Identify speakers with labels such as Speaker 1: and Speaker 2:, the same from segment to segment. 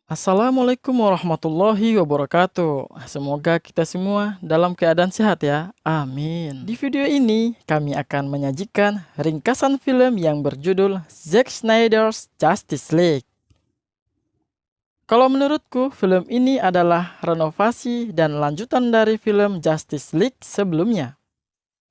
Speaker 1: Assalamualaikum warahmatullahi wabarakatuh. Semoga kita semua dalam keadaan sehat ya. Amin. Di video ini kami akan menyajikan ringkasan film yang berjudul Zack Snyder's Justice League. Kalau menurutku, film ini adalah renovasi dan lanjutan dari film Justice League sebelumnya.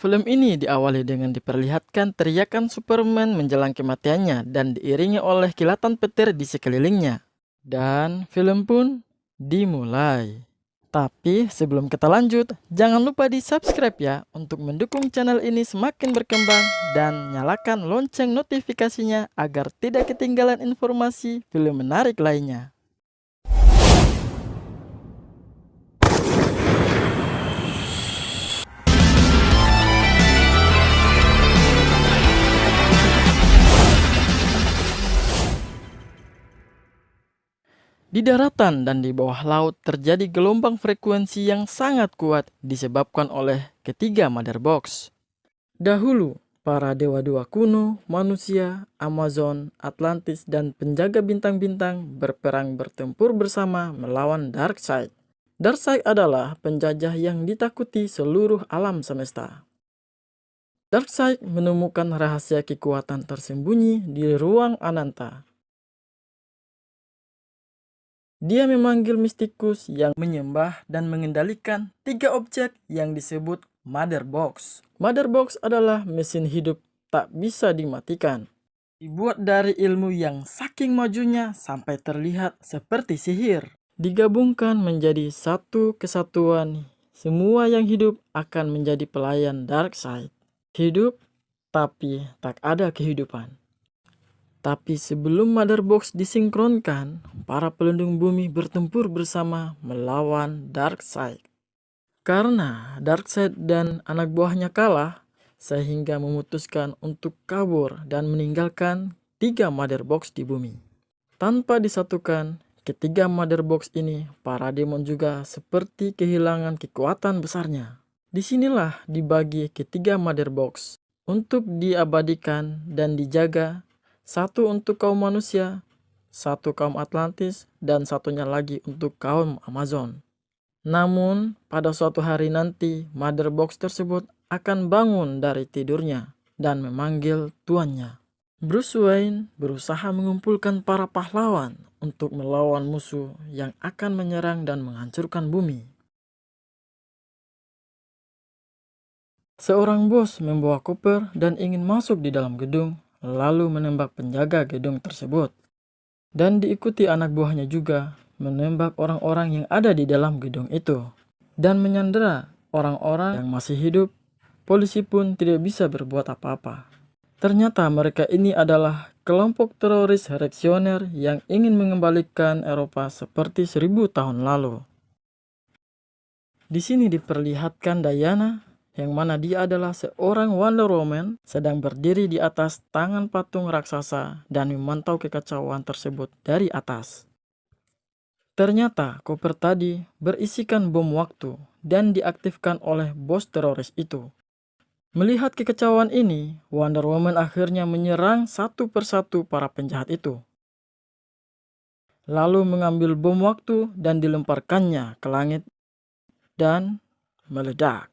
Speaker 1: Film ini diawali dengan diperlihatkan teriakan Superman menjelang kematiannya dan diiringi oleh kilatan petir di sekelilingnya. Dan film pun dimulai. Tapi sebelum kita lanjut, jangan lupa di subscribe ya untuk mendukung channel ini semakin berkembang dan nyalakan lonceng notifikasinya agar tidak ketinggalan informasi film menarik lainnya. Di daratan dan di bawah laut terjadi gelombang frekuensi yang sangat kuat disebabkan oleh ketiga Mother Box. Dahulu, para dewa-dewa kuno, manusia, Amazon, Atlantis, dan penjaga bintang-bintang berperang bertempur bersama melawan Darkseid. Darkseid adalah penjajah yang ditakuti seluruh alam semesta. Darkseid menemukan rahasia kekuatan tersembunyi di ruang Ananta. Dia memanggil mistikus yang menyembah dan mengendalikan tiga objek yang disebut Mother Box. Mother Box adalah mesin hidup tak bisa dimatikan. Dibuat dari ilmu yang saking majunya sampai terlihat seperti sihir. Digabungkan menjadi satu kesatuan, semua yang hidup akan menjadi pelayan Darkseid. Hidup, tapi tak ada kehidupan. Tapi sebelum Mother Box disinkronkan, para pelindung bumi bertempur bersama melawan Darkseid. Karena Darkseid dan anak buahnya kalah, sehingga memutuskan untuk kabur dan meninggalkan tiga Mother Box di bumi. Tanpa disatukan, ketiga Mother Box ini, para demon juga seperti kehilangan kekuatan besarnya. Disinilah dibagi ketiga Mother Box untuk diabadikan dan dijaga. Satu untuk kaum manusia, satu kaum Atlantis, dan satunya lagi untuk kaum Amazon. Namun, pada suatu hari nanti, Mother Box tersebut akan bangun dari tidurnya dan memanggil tuannya. Bruce Wayne berusaha mengumpulkan para pahlawan untuk melawan musuh yang akan menyerang dan menghancurkan bumi. Seorang bos membawa koper dan ingin masuk di dalam gedung, lalu menembak penjaga gedung tersebut. Dan diikuti anak buahnya juga menembak orang-orang yang ada di dalam gedung itu. Dan menyandera orang-orang yang masih hidup. Polisi pun tidak bisa berbuat apa-apa. Ternyata mereka ini adalah kelompok teroris reaksioner yang ingin mengembalikan Eropa seperti 1000 tahun lalu. Di sini diperlihatkan Diana, yang mana dia adalah seorang Wonder Woman sedang berdiri di atas tangan patung raksasa dan memantau kekacauan tersebut dari atas. Ternyata koper tadi berisikan bom waktu dan diaktifkan oleh bos teroris itu. Melihat kekacauan ini, Wonder Woman akhirnya menyerang satu persatu para penjahat itu. Lalu mengambil bom waktu dan dilemparkannya ke langit dan meledak.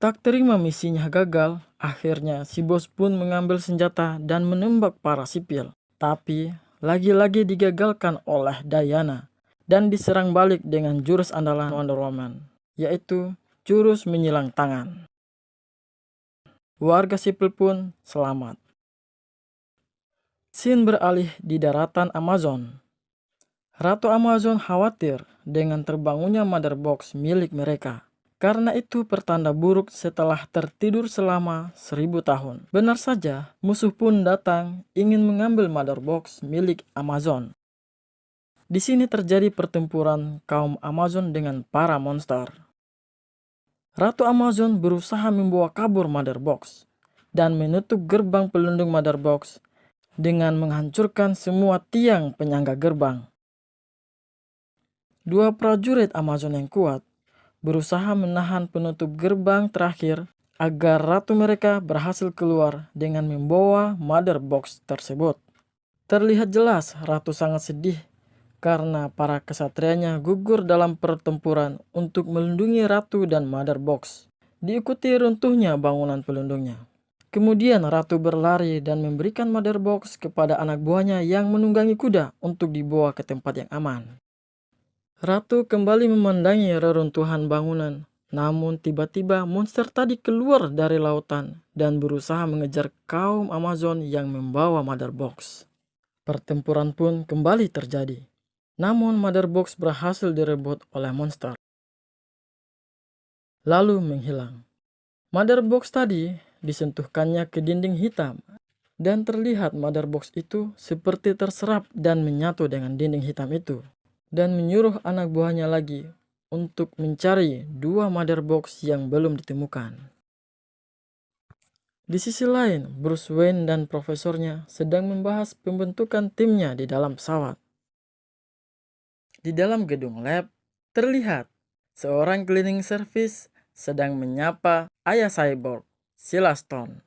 Speaker 1: Tak terima misinya gagal, akhirnya si bos pun mengambil senjata dan menembak para sipil. Tapi lagi-lagi digagalkan oleh Diana dan diserang balik dengan jurus andalan Wonder Woman, yaitu jurus menyilang tangan. Warga sipil pun selamat. Scene beralih di daratan Amazon. Ratu Amazon khawatir dengan terbangunnya Mother Box milik mereka. Karena itu pertanda buruk setelah tertidur selama 1000 tahun. Benar saja, musuh pun datang ingin mengambil Mother Box milik Amazon. Di sini terjadi pertempuran kaum Amazon dengan para monster. Ratu Amazon berusaha membawa kabur Mother Box dan menutup gerbang pelindung Mother Box dengan menghancurkan semua tiang penyangga gerbang. Dua prajurit Amazon yang kuat berusaha menahan penutup gerbang terakhir agar ratu mereka berhasil keluar dengan membawa Mother Box tersebut. Terlihat jelas ratu sangat sedih karena para kesatrianya gugur dalam pertempuran untuk melindungi ratu dan Mother Box. Diikuti runtuhnya bangunan pelindungnya. Kemudian ratu berlari dan memberikan Mother Box kepada anak buahnya yang menunggangi kuda untuk dibawa ke tempat yang aman. Ratu kembali memandangi reruntuhan bangunan, namun tiba-tiba monster tadi keluar dari lautan dan berusaha mengejar kaum Amazon yang membawa Mother Box. Pertempuran pun kembali terjadi. Namun Mother Box berhasil direbut oleh monster, lalu menghilang. Mother Box tadi disentuhkannya ke dinding hitam, dan terlihat Mother Box itu seperti terserap dan menyatu dengan dinding hitam itu, dan menyuruh anak buahnya lagi untuk mencari 2 Mother Box yang belum ditemukan. Di sisi lain, Bruce Wayne dan profesornya sedang membahas pembentukan timnya di dalam pesawat. Di dalam gedung lab, terlihat seorang cleaning service sedang menyapa ayah cyborg, Sheila Stone,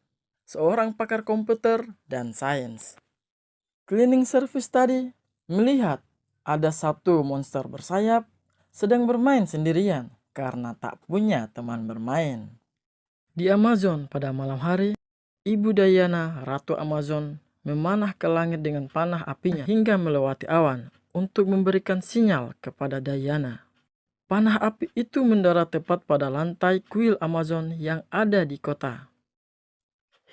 Speaker 1: seorang pakar komputer dan sains. Cleaning service tadi melihat ada satu monster bersayap sedang bermain sendirian karena tak punya teman bermain. Di Amazon pada malam hari, Ibu Diana, Ratu Amazon, memanah ke langit dengan panah apinya hingga melewati awan untuk memberikan sinyal kepada Diana. Panah api itu mendarat tepat pada lantai kuil Amazon yang ada di kota.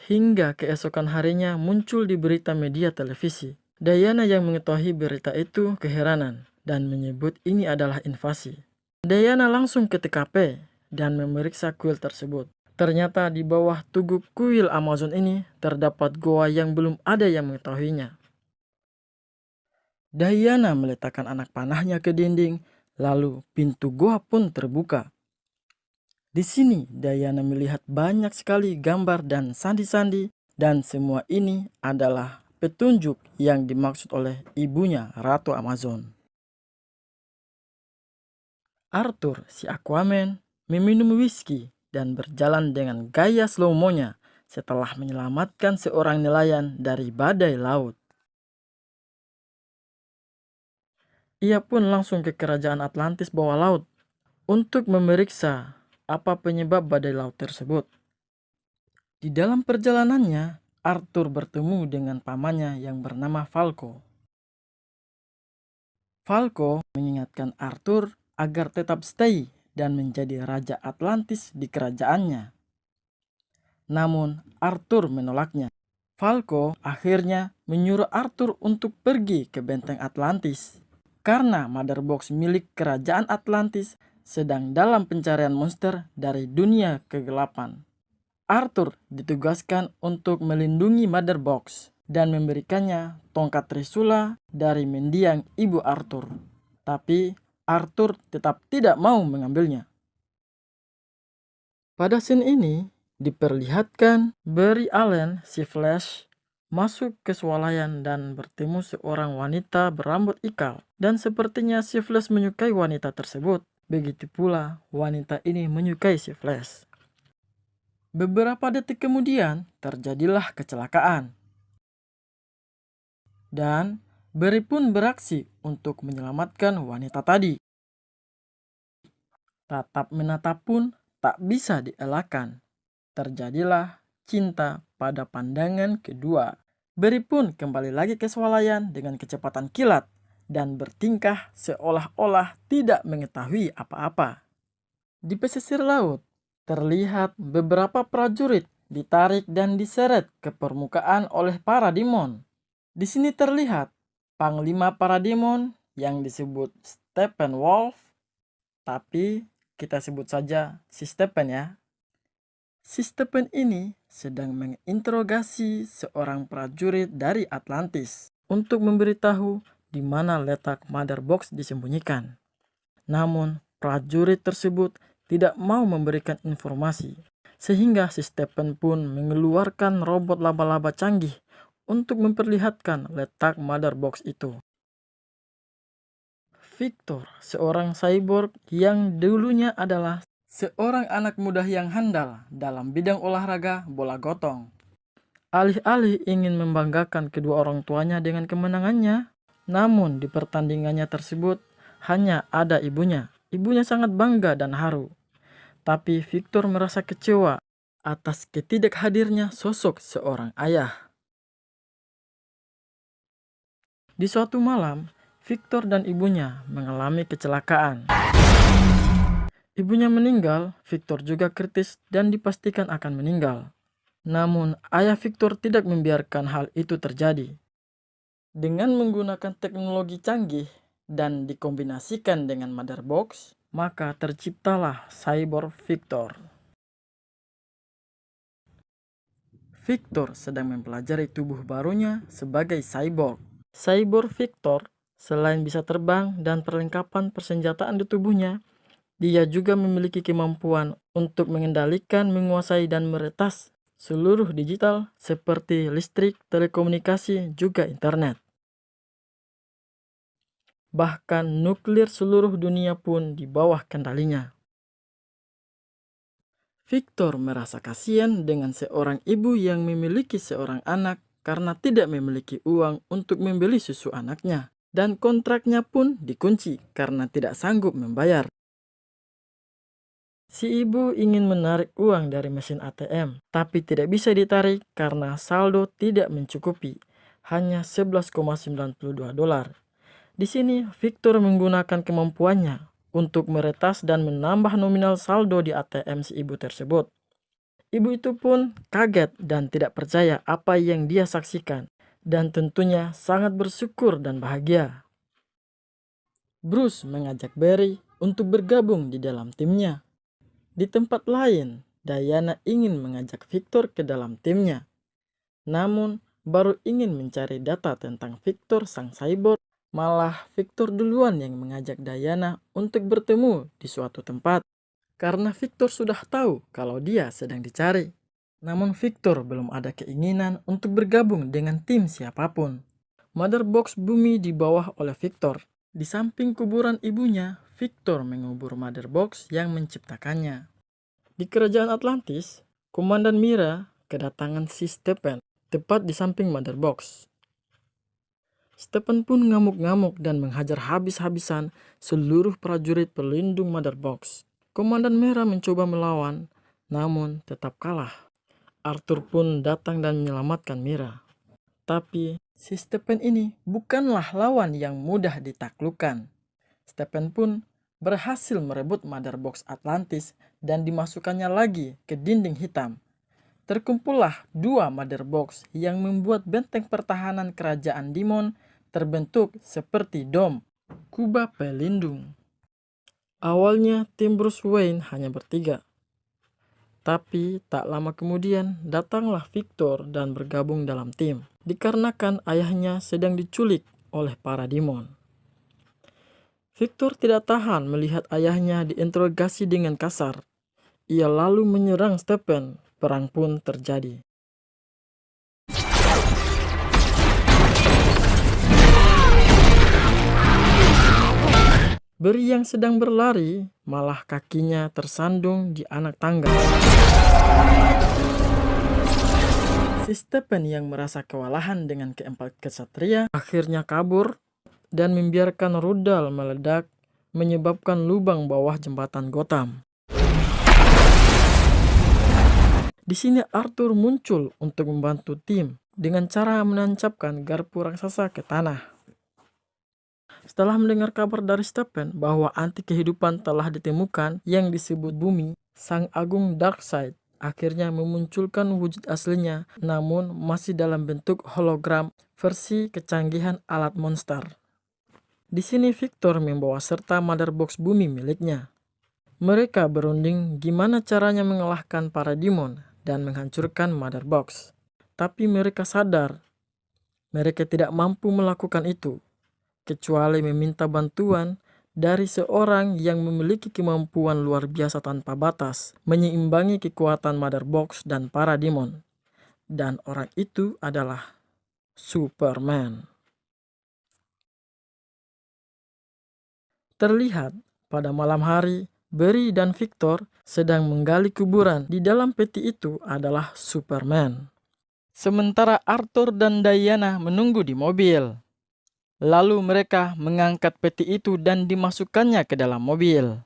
Speaker 1: Hingga keesokan harinya muncul di berita media televisi. Diana yang mengetahui berita itu keheranan dan menyebut ini adalah invasi. Diana langsung ke TKP dan memeriksa kuil tersebut. Ternyata di bawah tugu kuil Amazon ini terdapat goa yang belum ada yang mengetahuinya. Diana meletakkan anak panahnya ke dinding, lalu pintu goa pun terbuka. Di sini Diana melihat banyak sekali gambar dan sandi-sandi, dan semua ini adalah petunjuk yang dimaksud oleh ibunya Ratu Amazon. Arthur, si Aquaman, meminum whisky dan berjalan dengan gaya slow-mo-nya setelah menyelamatkan seorang nelayan dari badai laut. Ia pun langsung ke kerajaan Atlantis bawah laut untuk memeriksa apa penyebab badai laut tersebut. Di dalam perjalanannya, Arthur bertemu dengan pamannya yang bernama Falco. Falco mengingatkan Arthur agar tetap stay dan menjadi Raja Atlantis di kerajaannya. Namun, Arthur menolaknya. Falco akhirnya menyuruh Arthur untuk pergi ke benteng Atlantis. Karena Mother Box milik kerajaan Atlantis sedang dalam pencarian monster dari dunia kegelapan. Arthur ditugaskan untuk melindungi Mother Box dan memberikannya tongkat Trisula dari mendiang ibu Arthur. Tapi Arthur tetap tidak mau mengambilnya. Pada scene ini diperlihatkan Barry Allen, si Flash, masuk ke swalayan dan bertemu seorang wanita berambut ikal, dan sepertinya si Flash menyukai wanita tersebut. Begitu pula wanita ini menyukai si Flash. Beberapa detik kemudian terjadilah kecelakaan, dan Barry pun beraksi untuk menyelamatkan wanita tadi. Tatap menatap pun tak bisa dielakkan. Terjadilah cinta pada pandangan kedua. Barry pun kembali lagi ke swalayan dengan kecepatan kilat dan bertingkah seolah-olah tidak mengetahui apa-apa. Di pesisir laut, terlihat beberapa prajurit ditarik dan diseret ke permukaan oleh para demon. Di sini terlihat panglima para demon yang disebut Steppenwolf, tapi kita sebut saja si Steppen ya. Si Steppen ini sedang menginterogasi seorang prajurit dari Atlantis untuk memberitahu di mana letak Mother Box disembunyikan. Namun prajurit tersebut tidak mau memberikan informasi, sehingga si Steppen pun mengeluarkan robot laba-laba canggih untuk memperlihatkan letak Mother Box itu. Victor, seorang cyborg yang dulunya adalah seorang anak muda yang handal dalam bidang olahraga bola gotong. Alih-alih ingin membanggakan kedua orang tuanya dengan kemenangannya, Namun di pertandingannya tersebut hanya ada ibunya. Ibunya sangat bangga dan haru. Tapi Victor merasa kecewa atas ketidakhadirnya sosok seorang ayah. Di suatu malam, Victor dan ibunya mengalami kecelakaan. Ibunya meninggal, Victor juga kritis dan dipastikan akan meninggal. Namun, ayah Victor tidak membiarkan hal itu terjadi. Dengan menggunakan teknologi canggih dan dikombinasikan dengan mother box, maka terciptalah Cyborg Victor. Victor sedang mempelajari tubuh barunya sebagai cyborg. Cyborg Victor selain bisa terbang dan perlengkapan persenjataan di tubuhnya, dia juga memiliki kemampuan untuk mengendalikan, menguasai, dan meretas seluruh digital seperti listrik, telekomunikasi, juga internet. Bahkan nuklir seluruh dunia pun di bawah kendalinya. Victor merasa kasihan dengan seorang ibu yang memiliki seorang anak karena tidak memiliki uang untuk membeli susu anaknya. Dan kontraknya pun dikunci karena tidak sanggup membayar. Si ibu ingin menarik uang dari mesin ATM, tapi tidak bisa ditarik karena saldo tidak mencukupi, hanya $11,92. Di sini, Victor menggunakan kemampuannya untuk meretas dan menambah nominal saldo di ATM si ibu tersebut. Ibu itu pun kaget dan tidak percaya apa yang dia saksikan, dan tentunya sangat bersyukur dan bahagia. Bruce mengajak Barry untuk bergabung di dalam timnya. Di tempat lain, Diana ingin mengajak Victor ke dalam timnya. Namun, baru ingin mencari data tentang Victor sang cyborg, malah Victor duluan yang mengajak Diana untuk bertemu di suatu tempat. Karena Victor sudah tahu kalau dia sedang dicari. Namun Victor belum ada keinginan untuk bergabung dengan tim siapapun. Mother Box bumi di bawah oleh Victor. Di samping kuburan ibunya, Victor mengubur Mother Box yang menciptakannya. Di kerajaan Atlantis, Komandan Mira kedatangan si Stephen tepat di samping Mother Box. Stephen pun ngamuk-ngamuk dan menghajar habis-habisan seluruh prajurit pelindung Mother Box. Komandan Mira mencoba melawan, namun tetap kalah. Arthur pun datang dan menyelamatkan Mira. Tapi si Stephen ini bukanlah lawan yang mudah ditaklukkan. Stephen pun berhasil merebut Mother Box Atlantis dan dimasukkannya lagi ke dinding hitam. Terkumpullah dua Mother Box yang membuat benteng pertahanan kerajaan Demon terbentuk seperti dom, kubah pelindung. Awalnya tim Bruce Wayne hanya bertiga. Tapi tak lama kemudian datanglah Victor dan bergabung dalam tim. Dikarenakan ayahnya sedang diculik oleh para demon. Victor tidak tahan melihat ayahnya diinterogasi dengan kasar. Ia lalu menyerang Stephen. Perang pun terjadi. Barry yang sedang berlari, malah kakinya tersandung di anak tangga. Si Stephen yang merasa kewalahan dengan keempat kesatria akhirnya kabur dan membiarkan rudal meledak menyebabkan lubang bawah jembatan Gotham. Di sini Arthur muncul untuk membantu tim dengan cara menancapkan garpu raksasa ke tanah. Setelah mendengar kabar dari Stephen bahwa anti kehidupan telah ditemukan yang disebut bumi, Sang Agung Darkseid akhirnya memunculkan wujud aslinya, namun masih dalam bentuk hologram versi kecanggihan alat monster. Di sini Victor membawa serta Mother Box bumi miliknya. Mereka berunding gimana caranya mengalahkan para demon dan menghancurkan Mother Box. Tapi mereka sadar mereka tidak mampu melakukan itu, kecuali meminta bantuan dari seorang yang memiliki kemampuan luar biasa tanpa batas, menyeimbangi kekuatan Mother Box dan para demon. Dan orang itu adalah Superman. Terlihat pada malam hari, Barry dan Victor sedang menggali kuburan. Di dalam peti itu adalah Superman. Sementara Arthur dan Diana menunggu di mobil. Lalu mereka mengangkat peti itu dan dimasukkannya ke dalam mobil.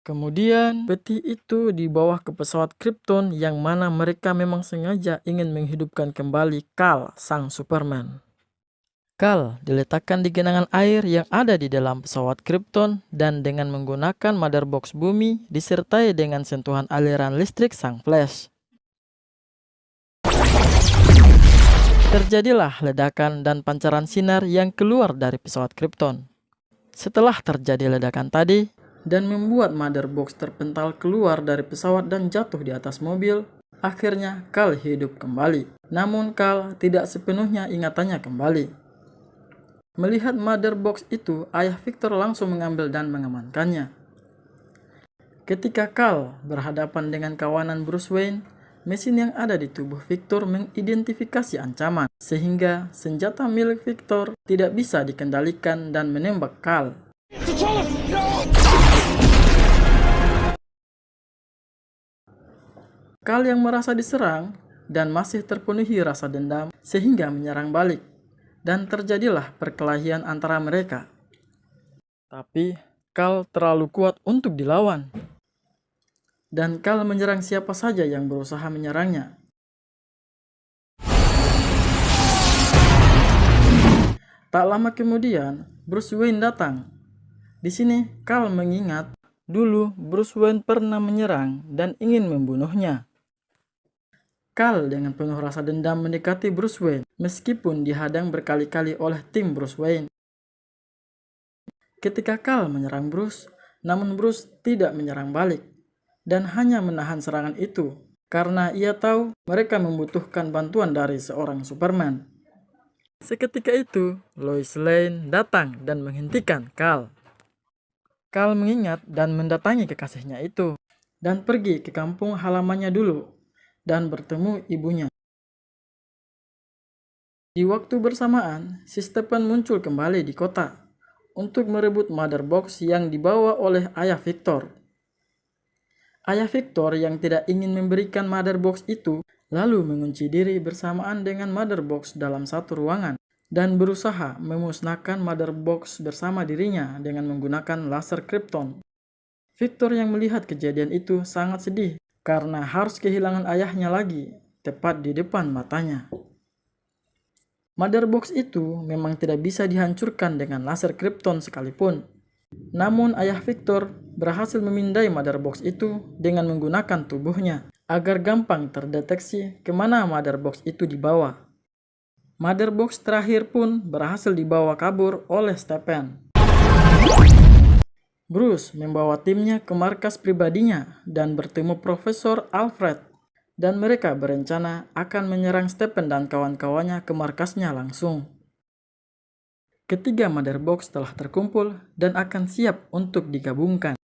Speaker 1: Kemudian peti itu dibawa ke pesawat Krypton yang mana mereka memang sengaja ingin menghidupkan kembali Kal, sang Superman. Kal diletakkan di genangan air yang ada di dalam pesawat Krypton dan dengan menggunakan mother box bumi disertai dengan sentuhan aliran listrik sang Flash. Terjadilah ledakan dan pancaran sinar yang keluar dari pesawat Krypton. Setelah terjadi ledakan tadi dan membuat mother box terpental keluar dari pesawat dan jatuh di atas mobil, akhirnya Kal hidup kembali. Namun Kal tidak sepenuhnya ingatannya kembali. Melihat mother box itu, ayah Victor langsung mengambil dan mengamankannya. Ketika Kal berhadapan dengan kawanan Bruce Wayne, mesin yang ada di tubuh Victor mengidentifikasi ancaman, sehingga senjata milik Victor tidak bisa dikendalikan dan menembak Kal. Kal yang merasa diserang dan masih terpenuhi rasa dendam sehingga menyerang balik. Dan terjadilah perkelahian antara mereka. Tapi Kal terlalu kuat untuk dilawan. Dan Kal menyerang siapa saja yang berusaha menyerangnya. Tak lama kemudian, Bruce Wayne datang. Di sini Kal mengingat dulu Bruce Wayne pernah menyerang dan ingin membunuhnya. Kal dengan penuh rasa dendam mendekati Bruce Wayne meskipun dihadang berkali-kali oleh tim Bruce Wayne. Ketika Kal menyerang Bruce, namun Bruce tidak menyerang balik dan hanya menahan serangan itu karena ia tahu mereka membutuhkan bantuan dari seorang Superman. Seketika itu, Lois Lane datang dan menghentikan Kal. Kal mengingat dan mendatangi kekasihnya itu dan pergi ke kampung halamannya dulu dan bertemu ibunya. Di waktu bersamaan, si Stephen muncul kembali di kota untuk merebut mother box yang dibawa oleh ayah Victor. Ayah Victor yang tidak ingin memberikan mother box itu lalu mengunci diri bersamaan dengan mother box dalam satu ruangan dan berusaha memusnahkan mother box bersama dirinya dengan menggunakan laser Krypton. Victor yang melihat kejadian itu sangat sedih karena harus kehilangan ayahnya lagi, tepat di depan matanya. Mother box itu memang tidak bisa dihancurkan dengan laser Krypton sekalipun. Namun ayah Victor berhasil memindai mother box itu dengan menggunakan tubuhnya agar gampang terdeteksi kemana mother box itu dibawa. Mother box terakhir pun berhasil dibawa kabur oleh Stephen. Bruce membawa timnya ke markas pribadinya dan bertemu Profesor Alfred, dan mereka berencana akan menyerang Stephen dan kawan-kawannya ke markasnya langsung. Ketiga mother box telah terkumpul dan akan siap untuk digabungkan.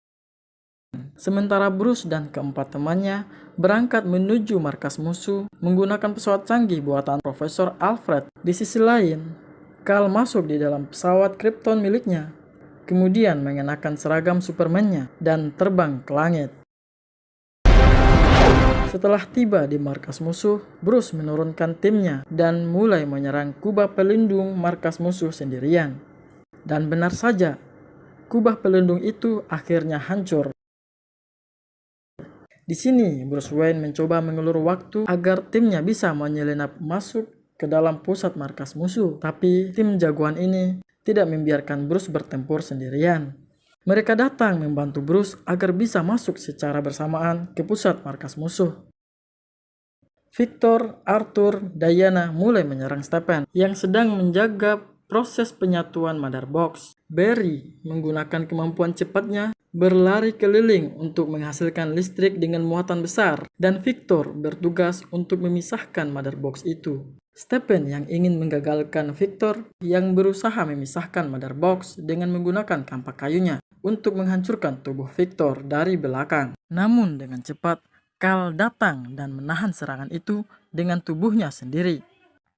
Speaker 1: Sementara Bruce dan keempat temannya berangkat menuju markas musuh menggunakan pesawat canggih buatan Profesor Alfred. Di sisi lain, Kal masuk di dalam pesawat Krypton miliknya, kemudian mengenakan seragam Superman-nya dan terbang ke langit. Setelah tiba di markas musuh, Bruce menurunkan timnya dan mulai menyerang kubah pelindung markas musuh sendirian. Dan benar saja, kubah pelindung itu akhirnya hancur. Di sini, Bruce Wayne mencoba mengulur waktu agar timnya bisa menyelinap masuk ke dalam pusat markas musuh. Tapi tim jagoan ini tidak membiarkan Bruce bertempur sendirian. Mereka datang membantu Bruce agar bisa masuk secara bersamaan ke pusat markas musuh. Victor, Arthur, Diana mulai menyerang Stephen yang sedang menjaga proses penyatuan mother box. Barry menggunakan kemampuan cepatnya berlari keliling untuk menghasilkan listrik dengan muatan besar, dan Victor bertugas untuk memisahkan mother box itu. Stephen yang ingin menggagalkan Victor yang berusaha memisahkan mother box dengan menggunakan kampak kayunya untuk menghancurkan tubuh Victor dari belakang. Namun dengan cepat, Kal datang dan menahan serangan itu dengan tubuhnya sendiri.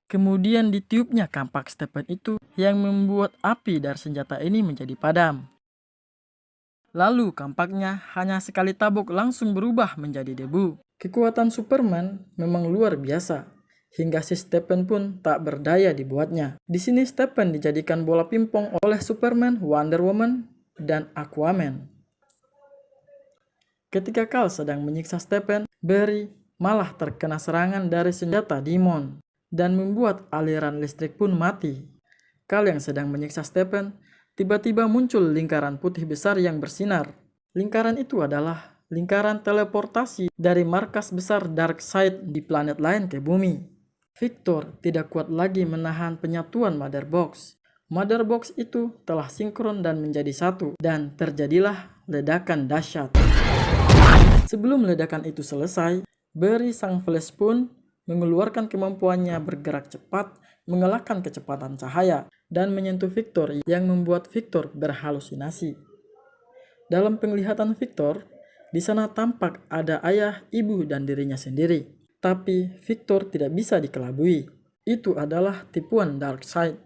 Speaker 1: Kemudian ditiupnya kampak Stephen itu yang membuat api dari senjata ini menjadi padam. Lalu kampaknya hanya sekali tabuk langsung berubah menjadi debu. Kekuatan Superman memang luar biasa. hingga si Stephen pun tak berdaya dibuatnya. Di sini Stephen dijadikan bola pimpong oleh Superman, Wonder Woman, dan Aquaman. Ketika Kal sedang menyiksa Stephen, Barry malah terkena serangan dari senjata Demon dan membuat aliran listrik pun mati. Kal yang sedang menyiksa Stephen, tiba-tiba muncul lingkaran putih besar yang bersinar. Lingkaran itu adalah lingkaran teleportasi dari markas besar Darkseid di planet lain ke bumi. Victor tidak kuat lagi menahan penyatuan Mother Box. Mother Box itu telah sinkron dan menjadi satu, dan terjadilah ledakan dahsyat. Sebelum ledakan itu selesai, Barry sang Flash pun mengeluarkan kemampuannya bergerak cepat, mengalahkan kecepatan cahaya, dan menyentuh Victor yang membuat Victor berhalusinasi. Dalam penglihatan Victor, di sana tampak ada ayah, ibu, dan dirinya sendiri. Tapi Victor tidak bisa dikelabui. Itu adalah tipuan Darkseid.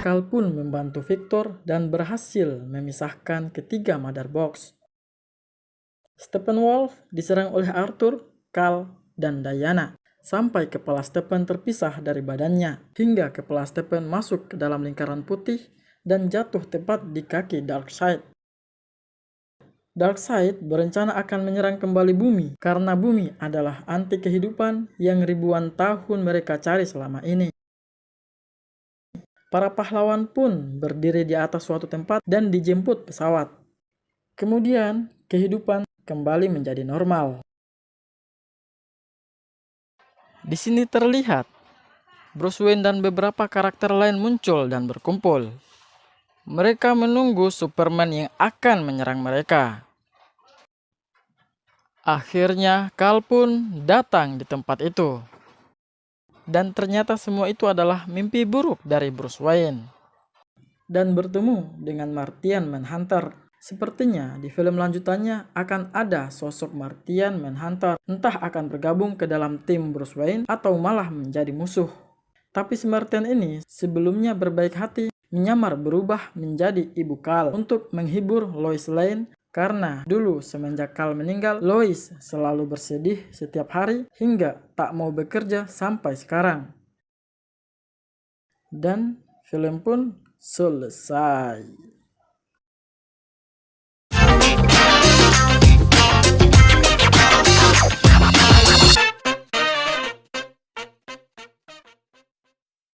Speaker 1: Kal pun membantu Victor dan berhasil memisahkan ketiga Mother Box. Steppenwolf diserang oleh Arthur, Kal, dan Diana, sampai kepala Stephen terpisah dari badannya, hingga kepala Stephen masuk ke dalam lingkaran putih dan jatuh tepat di kaki Darkseid. Darkseid berencana akan menyerang kembali bumi, karena bumi adalah anti kehidupan yang ribuan tahun mereka cari selama ini. Para pahlawan pun berdiri di atas suatu tempat dan dijemput pesawat. Kemudian, kehidupan kembali menjadi normal. Di sini terlihat Bruce Wayne dan beberapa karakter lain muncul dan berkumpul. Mereka menunggu Superman yang akan menyerang mereka. Akhirnya, Kal pun datang di tempat itu. Dan ternyata semua itu adalah mimpi buruk dari Bruce Wayne. Dan bertemu dengan Martian Manhunter. Sepertinya di film lanjutannya akan ada sosok Martian Manhunter. Entah akan bergabung ke dalam tim Bruce Wayne atau malah menjadi musuh. Tapi si Martian ini sebelumnya berbaik hati, menyamar berubah menjadi ibu Kal untuk menghibur Lois Lane. Karena dulu semenjak Kal meninggal, Lois selalu bersedih setiap hari hingga tak mau bekerja sampai sekarang. Dan film pun selesai.